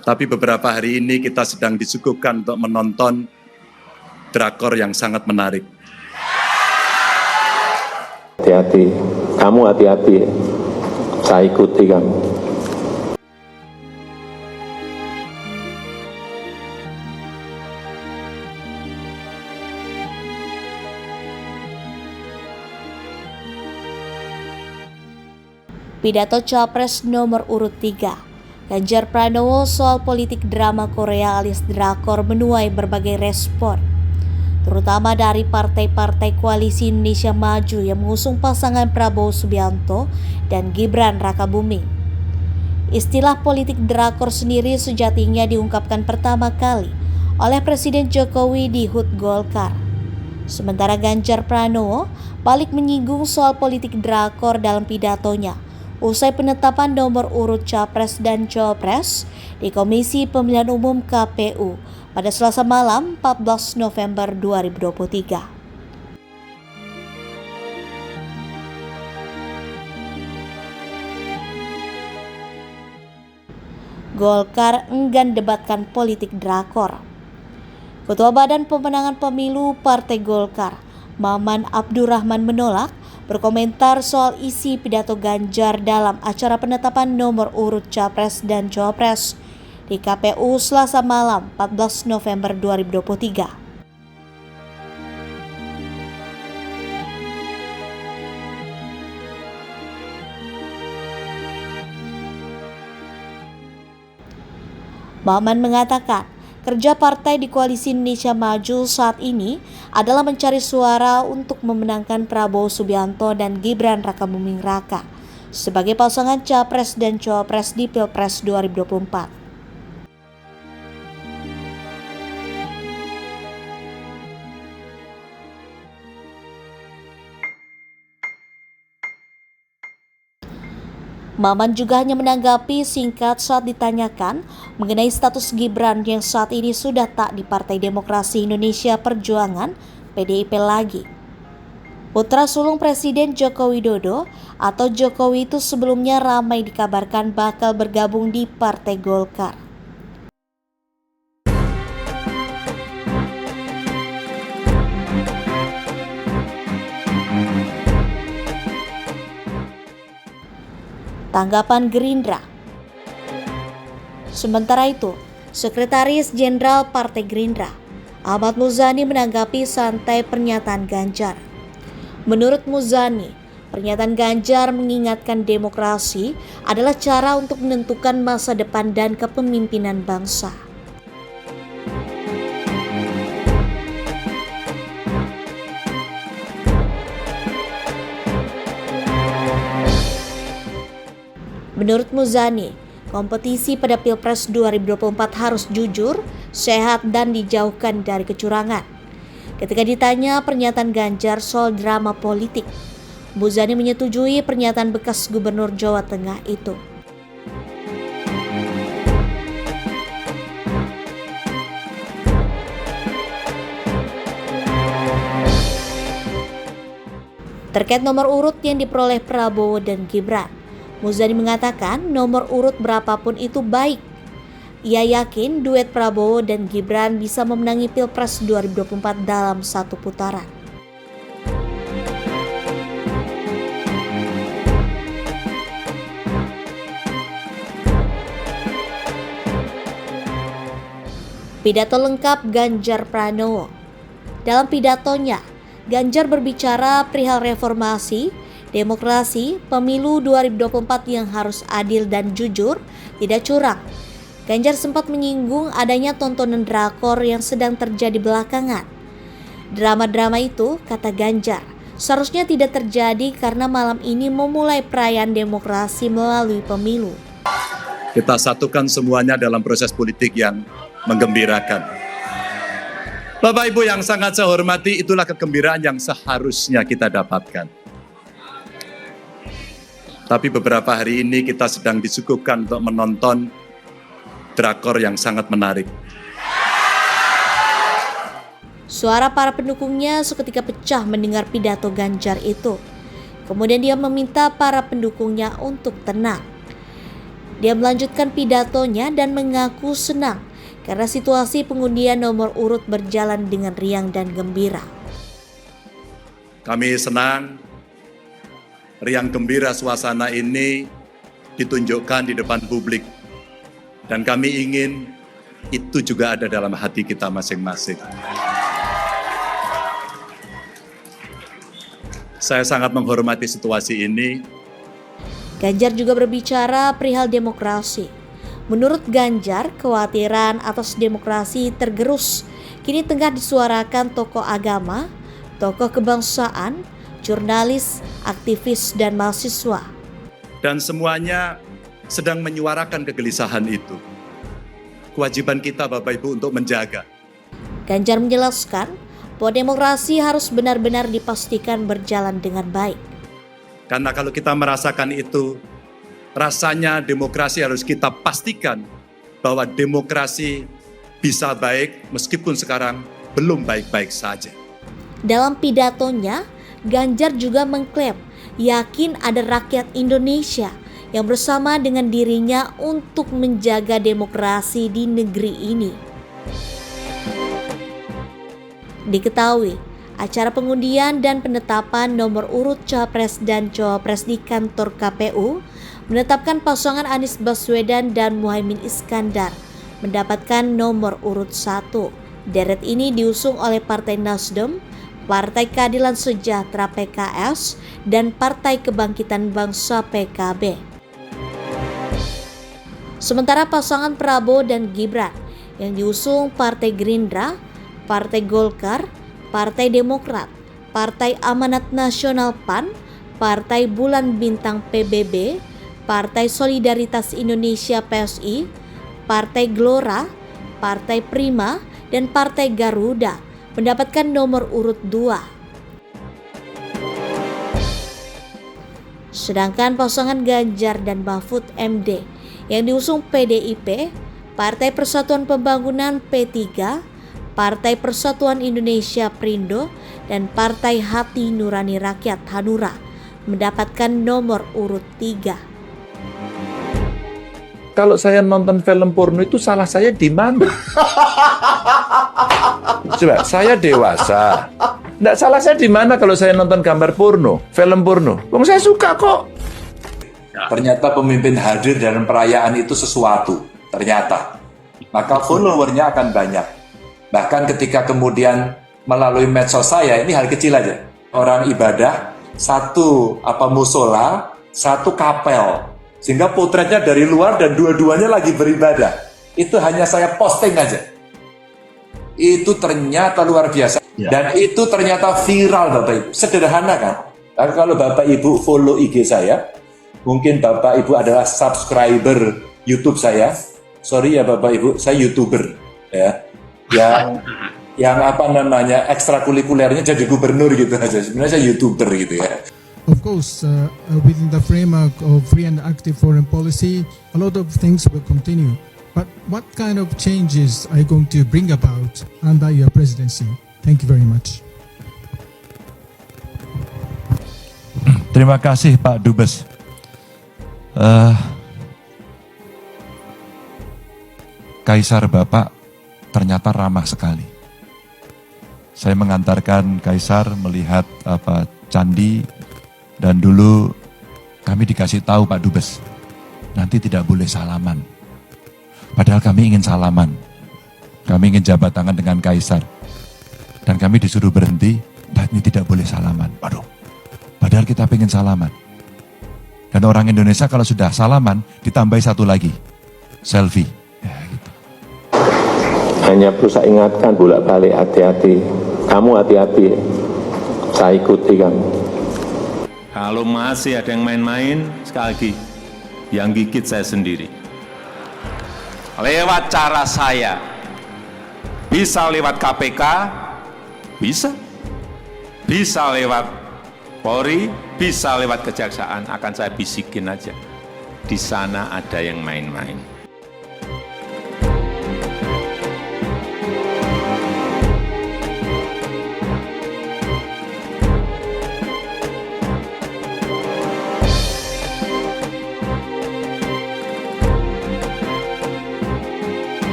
Tapi beberapa hari ini kita sedang disuguhkan untuk menonton drakor yang sangat menarik. Hati-hati, kamu hati-hati, saya ikuti kamu. Pidato Capres nomor urut 3, Ganjar Pranowo soal politik drama Korea alias drakor menuai berbagai respon, terutama dari partai-partai koalisi Indonesia Maju yang mengusung pasangan Prabowo Subianto dan Gibran Rakabuming. Istilah politik drakor sendiri sejatinya diungkapkan pertama kali oleh Presiden Jokowi di HUT Golkar. Sementara Ganjar Pranowo balik menyinggung soal politik drakor dalam pidatonya usai penetapan nomor urut Capres dan Cawapres di Komisi Pemilihan Umum KPU pada Selasa malam 14 November 2023. Golkar enggan debatkan politik drakor. Ketua Badan Pemenangan Pemilu Partai Golkar, Maman Abdurrahman menolak berkomentar soal isi pidato Ganjar dalam acara penetapan nomor urut Capres dan Cawapres di KPU Selasa malam 14 November 2023. Maman mengatakan, kerja partai di Koalisi Indonesia Maju saat ini adalah mencari suara untuk memenangkan Prabowo Subianto dan Gibran Rakabuming Raka sebagai pasangan Capres dan Cawapres di Pilpres 2024. Maman juga hanya menanggapi singkat saat ditanyakan mengenai status Gibran yang saat ini sudah tak di Partai Demokrasi Indonesia Perjuangan (PDIP) lagi. Putra sulung Presiden Joko Widodo atau Jokowi itu sebelumnya ramai dikabarkan bakal bergabung di Partai Golkar. Tanggapan Gerindra. Sementara itu, Sekretaris Jenderal Partai Gerindra, Ahmad Muzani menanggapi santai pernyataan Ganjar. Menurut Muzani, pernyataan Ganjar mengingatkan demokrasi adalah cara untuk menentukan masa depan dan kepemimpinan bangsa. Menurut Muzani, kompetisi pada Pilpres 2024 harus jujur, sehat, dan dijauhkan dari kecurangan. Ketika ditanya pernyataan Ganjar soal drama politik, Muzani menyetujui pernyataan bekas Gubernur Jawa Tengah itu. Terkait nomor urut yang diperoleh Prabowo dan Gibran, Muzani mengatakan nomor urut berapapun itu baik. Ia yakin duet Prabowo dan Gibran bisa memenangi Pilpres 2024 dalam satu putaran. Pidato lengkap Ganjar Pranowo. Dalam pidatonya, Ganjar berbicara perihal reformasi, demokrasi, pemilu 2024 yang harus adil dan jujur, tidak curang. Ganjar sempat menyinggung adanya tontonan drakor yang sedang terjadi belakangan. Drama-drama itu, kata Ganjar, seharusnya tidak terjadi karena malam ini memulai perayaan demokrasi melalui pemilu. Kita satukan semuanya dalam proses politik yang menggembirakan. Bapak Ibu yang sangat saya hormati, itulah kegembiraan yang seharusnya kita dapatkan. Tapi beberapa hari ini kita sedang disuguhkan untuk menonton drakor yang sangat menarik. Suara para pendukungnya seketika pecah mendengar pidato Ganjar itu. Kemudian dia meminta para pendukungnya untuk tenang. Dia melanjutkan pidatonya dan mengaku senang karena situasi pengundian nomor urut berjalan dengan riang dan gembira. Kami senang, riang gembira suasana ini ditunjukkan di depan publik. Dan kami ingin itu juga ada dalam hati kita masing-masing. Saya sangat menghormati situasi ini. Ganjar juga berbicara perihal demokrasi. Menurut Ganjar, kekhawatiran atas demokrasi tergerus kini tengah disuarakan tokoh agama, tokoh kebangsaan, jurnalis, aktivis, dan mahasiswa. Dan semuanya sedang menyuarakan kegelisahan itu. Kewajiban kita Bapak Ibu untuk menjaga. Ganjar menjelaskan bahwa demokrasi harus benar-benar dipastikan berjalan dengan baik. Karena kalau kita merasakan itu, rasanya demokrasi harus kita pastikan bahwa demokrasi bisa baik meskipun sekarang belum baik-baik saja. Dalam pidatonya, Ganjar juga mengklaim yakin ada rakyat Indonesia yang bersama dengan dirinya untuk menjaga demokrasi di negeri ini. Diketahui, acara pengundian dan penetapan nomor urut Capres dan Cawapres di kantor KPU menetapkan pasangan Anies Baswedan dan Muhaimin Iskandar mendapatkan nomor urut 1. Deret ini diusung oleh Partai Nasdem, Partai Keadilan Sejahtera PKS, dan Partai Kebangkitan Bangsa PKB. Sementara pasangan Prabowo dan Gibran yang diusung Partai Gerindra, Partai Golkar, Partai Demokrat, Partai Amanat Nasional PAN, Partai Bulan Bintang PBB, Partai Solidaritas Indonesia PSI, Partai Gelora, Partai Prima, dan Partai Garuda mendapatkan nomor urut 2. Sedangkan pasangan Ganjar dan Mahfud MD yang diusung PDIP, Partai Persatuan Pembangunan P3, Partai Persatuan Indonesia Perindo, dan Partai Hati Nurani Rakyat Hanura mendapatkan nomor urut 3. Kalau saya nonton film porno itu salah saya di mana? Coba, saya dewasa. Nggak salah saya di mana kalau saya nonton gambar porno, film porno? Wong saya suka kok. Ternyata pemimpin hadir dalam perayaan itu sesuatu, ternyata. Maka followernya akan banyak. Bahkan ketika kemudian melalui medsos saya, ini hal kecil aja. Orang ibadah, satu musola, satu kapel. Sehingga potretnya dari luar dan dua-duanya lagi beribadah. Itu hanya saya posting aja. Itu ternyata luar biasa. Dan itu ternyata viral Bapak Ibu. Sederhana kan? Tapi kalau Bapak Ibu follow IG saya, mungkin Bapak Ibu adalah subscriber YouTube saya. Sorry ya Bapak Ibu, saya YouTuber. Ya. Yang ekstrakurikulernya jadi gubernur gitu aja. Sebenarnya saya YouTuber gitu ya. Of course, within the framework of free and active foreign policy, a lot of things will continue. But what kind of changes are you going to bring about under your presidency? Thank you very much. Terima kasih Pak Dubes. Kaisar Bapak ternyata ramah sekali. Saya mengantarkan Kaisar melihat candi, dan dulu kami dikasih tahu Pak Dubes, nanti tidak boleh salaman. Padahal kami ingin salaman. Kami ingin jabat tangan dengan Kaisar. Dan kami disuruh berhenti, dan ini tidak boleh salaman. Waduh, padahal kita ingin salaman. Dan orang Indonesia kalau sudah salaman, ditambahi satu lagi, selfie. Ya, gitu. Hanya perlu saya ingatkan bolak-balik, hati-hati. Kamu hati-hati, saya ikuti kamu. Kalau masih ada yang main-main, sekali lagi, yang gigit saya sendiri. Lewat cara saya, bisa lewat KPK, bisa lewat Polri, bisa lewat Kejaksaan, akan saya bisikin aja. Di sana ada yang main-main.